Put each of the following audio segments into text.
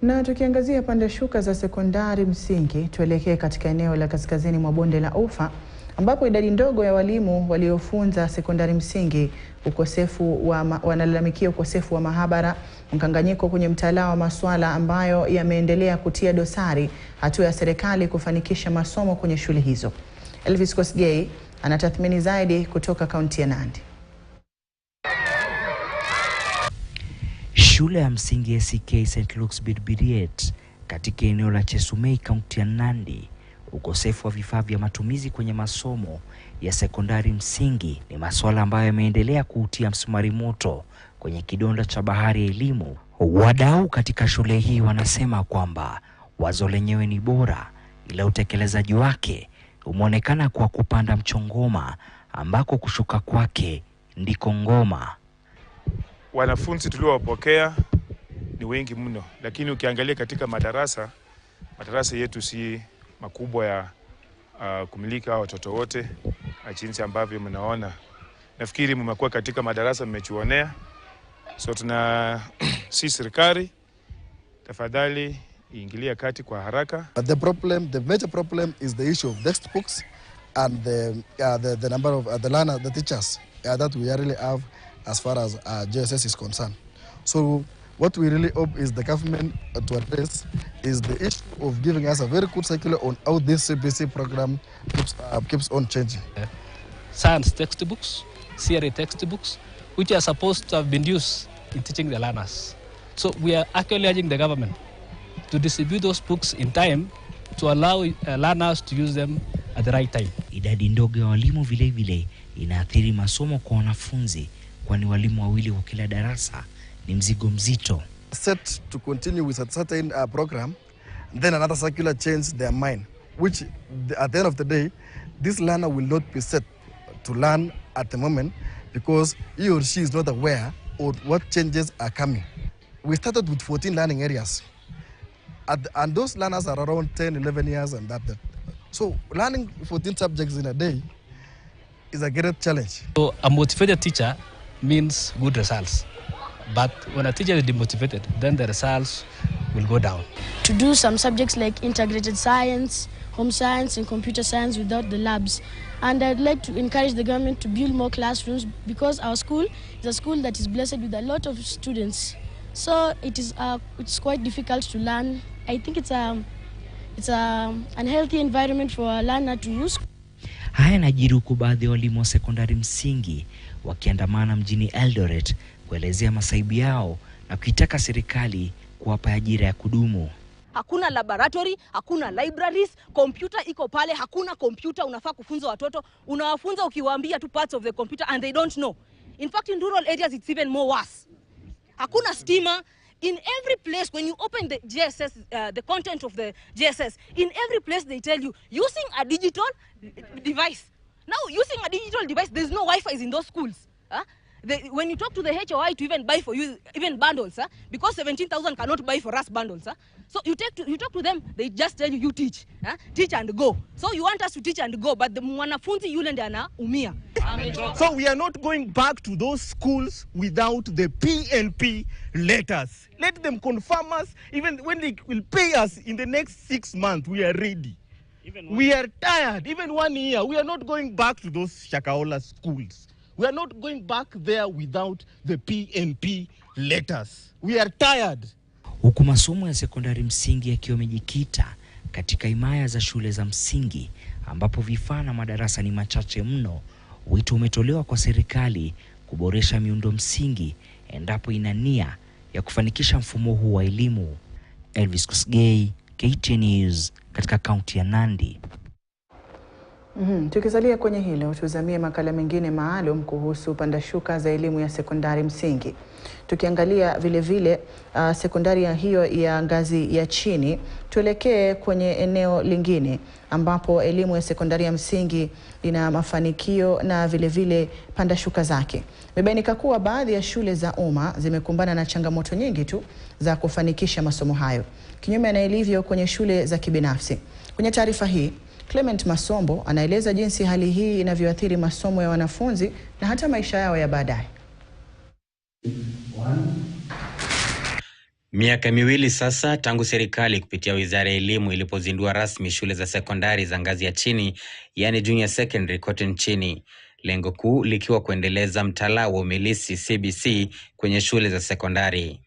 Na tukiangazia pandashuka za sekondari msingi, tuelekee katika eneo la kaskazini mwa bonde la Ufa ambapo idadi ndogo ya walimu waliofunza sekondari msingi wanalalamikia ukosefu wa mahabara, mkanganyiko kwenye mtaala wa masuala ambayo yameendelea kutia dosari hatua ya serikali kufanikisha masomo kwenye shule hizo. Elvis Kosgei anatathmini zaidi kutoka kaunti ya Nandi. Shule ya msingi SK St. Luke's Bidbiriet katika eneo la Chesumei, kaunti ya Nandi. Ukosefu wa vifaa vya matumizi kwenye masomo ya sekondari msingi ni masuala ambayo yameendelea kuutia msumari moto kwenye kidonda cha bahari ya elimu. Wadau katika shule hii wanasema kwamba wazo lenyewe ni bora, ila utekelezaji wake umeonekana kwa kupanda mchongoma ambako kushuka kwake ndiko ngoma. Wanafunzi tuliowapokea ni wengi mno, lakini ukiangalia katika madarasa yetu si makubwa ya kumilika watoto wote jinsi ambavyo mnaona. Nafikiri mmekuwa katika madarasa mmechuonea. So si serikali tafadhali iingilie kati kwa haraka. The major problem is the issue of textbooks and the number of the teachers that we really have as far as JSS is concerned. So what we really hope is the government to address is the issue of giving us a very good circular on how this CBC program keeps on changing. Science textbooks, theory textbooks, which are supposed to have been used in teaching the learners. So we are actually urging the government to distribute those books in time to allow learners to use them at the right time. Idadi ndogo ya walimu vile vile inaathiri masomo kwa wanafunzi, kwani walimu wawili kwa kila darasa ni mzigo mzito. Set to continue with a certain program, then another circular change their mind, which at the end of the day, this learner will not be set to learn at the moment because he or she is not aware of what changes are coming. We started with 14 learning areas, and those learners are around 10, 11 years and that. So learning 14 subjects in a day is a great challenge. So a motivated teacher means good results. But when a teacher is demotivated, then the results will go down. To do some subjects like integrated science, home science and computer science without the labs. And I'd like to encourage the government to build more classrooms because our school is a school that is blessed with a lot of students. So it's quite difficult to learn. I think it's an unhealthy environment for a learner to use. Haya yanajiri huku baadhi ya walimu wa sekondari msingi wakiandamana mjini Eldoret kuelezea masaibu yao na kuitaka serikali kuwapa ajira ya kudumu. Hakuna laboratory, hakuna libraries, computer iko pale, hakuna computer unafaa kufunza watoto, unawafunza ukiwaambia tu parts of the computer and they don't know. In fact, in rural areas it's even more worse. Hakuna stima. In every place, when you open the JSS, the content of the JSS, in every place they tell you, using a digital device. Now, using a digital device, there's no Wi-Fi in those schools. When you talk to the HOI to even buy for you, even bundles, because 17,000 cannot buy for us bundles. So you talk to them, they just tell you, you teach. Teach and go. So you want us to teach and go, but the mwanafunzi yule ndiye anaumia. So we are not going back to those schools without the PNP letters. Let them confirm us. Even when they will pay us in the next 6 months, we are ready. We are tired. Even 1 year, we are not going back to those Shakahola schools. We are not going back there without the PNP letters. We are tired. Huku masomo ya sekondari msingi yakiwa yamejikita katika himaya za shule za msingi ambapo vifaa na madarasa ni machache mno, wito umetolewa kwa serikali kuboresha miundo msingi endapo ina nia ya kufanikisha mfumo huu wa elimu. Elvis Kosgei, KTN News, katika kaunti ya Nandi. Tukisalia kwenye hilo, tuzamie makala mengine maalum kuhusu pandashuka za elimu ya sekondari msingi. Tukiangalia vile vile sekondari ya hiyo ya ngazi ya chini, tuelekee kwenye eneo lingine ambapo elimu ya sekondari ya msingi ina mafanikio na vile vile pandashuka zake. Imebainika kuwa baadhi ya shule za umma zimekumbana na changamoto nyingi tu za kufanikisha masomo hayo, kinyume na ilivyo kwenye shule za kibinafsi. Kwenye taarifa hii, Clement Masombo anaeleza jinsi hali hii inavyoathiri masomo ya wanafunzi na hata maisha yao ya baadaye. Miaka miwili sasa tangu serikali kupitia Wizara ya Elimu ilipozindua rasmi shule za sekondari za ngazi ya chini, yani junior secondary kote nchini. Lengo kuu likiwa kuendeleza mtaala wa umilisi CBC kwenye shule za sekondari.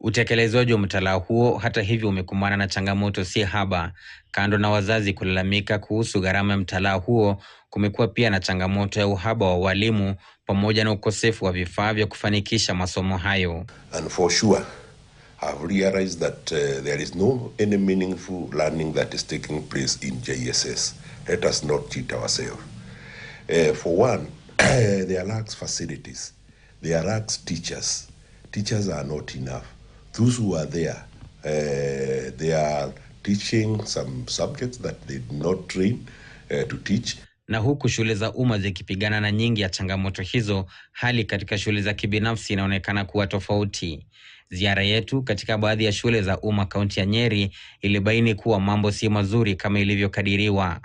Utekelezaji wa mtaala huo hata hivyo umekumbana na changamoto si haba. Kando na wazazi kulalamika kuhusu gharama ya mtaala huo, kumekuwa pia na changamoto ya uhaba wa walimu pamoja na ukosefu wa vifaa vya kufanikisha masomo hayo. And for sure, I've realized that there is no any meaningful learning that is taking place in JSS. Let us not cheat ourselves. For one, there lacks facilities. There lacks teachers. Teachers are not enough. Those who are there, they are teaching some subjects that they did not train to teach. Na huku shule za umma zikipigana na nyingi ya changamoto hizo, hali katika shule za kibinafsi inaonekana kuwa tofauti. Ziara yetu katika baadhi ya shule za umma kaunti ya Nyeri ilibaini kuwa mambo si mazuri kama ilivyokadiriwa.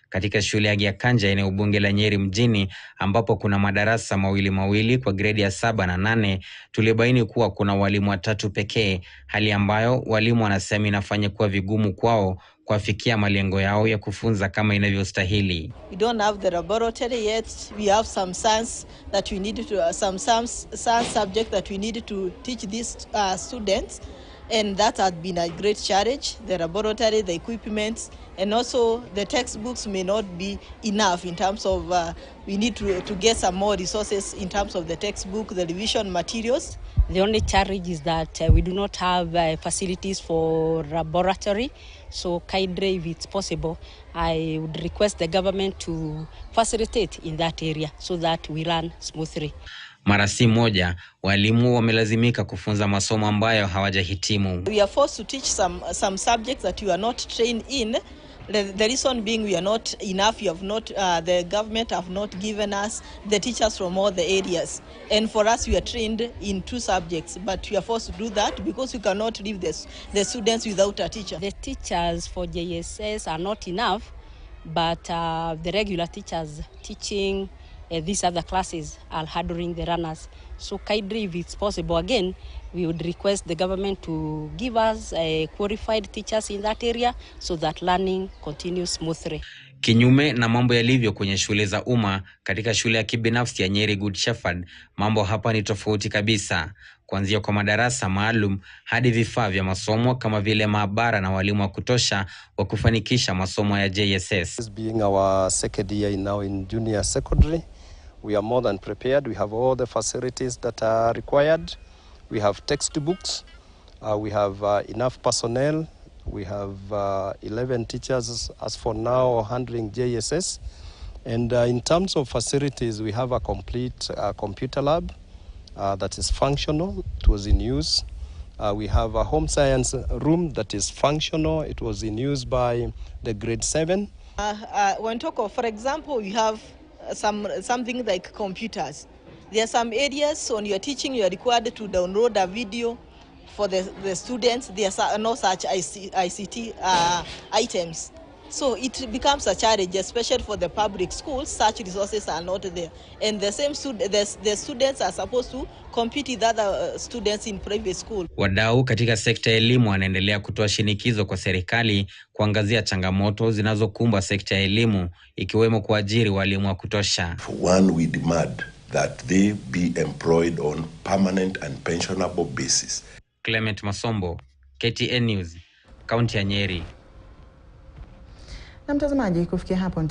Katika shule ya Giakanja eneo bunge la Nyeri mjini, ambapo kuna madarasa mawili kwa gredi ya 7 na 8, tulibaini kuwa kuna walimu 3 pekee, hali ambayo walimu wanasema inafanya kuwa vigumu kwao kufikia malengo yao ya kufunza kama inavyostahili. We don't have the laboratory yet. We have some science that we need to some science subject that we need to teach these students, and that has been a great challenge. The laboratory, the equipment, and also the textbooks may not be enough in terms of we need to get some more resources in terms of the textbook, the revision materials. The only challenge is that we do not have facilities for laboratory. So kindly, if it's possible, I would request the government to facilitate in that area so that we run smoothly. Mara si moja, walimu wamelazimika kufunza masomo ambayo hawajahitimu. We are forced to teach some subjects that you are not trained in. The reason being we are not enough. You have not, the government have not given us the teachers from all the areas. And for us, we are trained in 2 subjects, but we are forced to do that because we cannot leave the students without a teacher. The teachers for JSS are not enough, but the regular teachers teaching these other classes are hindering the runners. So kindly, if it's possible, again, we would request the government to give us qualified teachers in that area so that learning continues smoothly. Kinyume na mambo yalivyo kwenye shule za umma, katika shule ya kibinafsi ya Nyeri Good Shepherd, mambo hapa ni tofauti kabisa. Kuanzia kwa madarasa maalum hadi vifaa vya masomo kama vile maabara na walimu wa kutosha wa kufanikisha masomo ya JSS. This being our second year now in junior secondary, we are more than prepared. We have all the facilities that are required. We have textbooks. We have enough personnel. We have 11 teachers as for now handling JSS. And in terms of facilities, we have a complete computer lab that is functional. It was in use. We have a home science room that is functional. It was in use by the grade 7. When talk of, for example, we have something like computers. There are some areas when you are teaching, you are required to download a video for the students. There are no such ICT items. So it becomes a challenge, especially for the public schools. Such resources are not there. And the same the students are supposed to compete with other students in private school. Wadau katika sekta ya elimu wanaendelea kutoa shinikizo kwa serikali kuangazia changamoto zinazokumba sekta ya elimu, ikiwemo kuajiri walimu wa kutosha. For one, we demand that they be employed on permanent and pensionable basis. Clement Masombo, KTN News, kaunti ya Nyeri. Na mtazamaji, kufikia hapo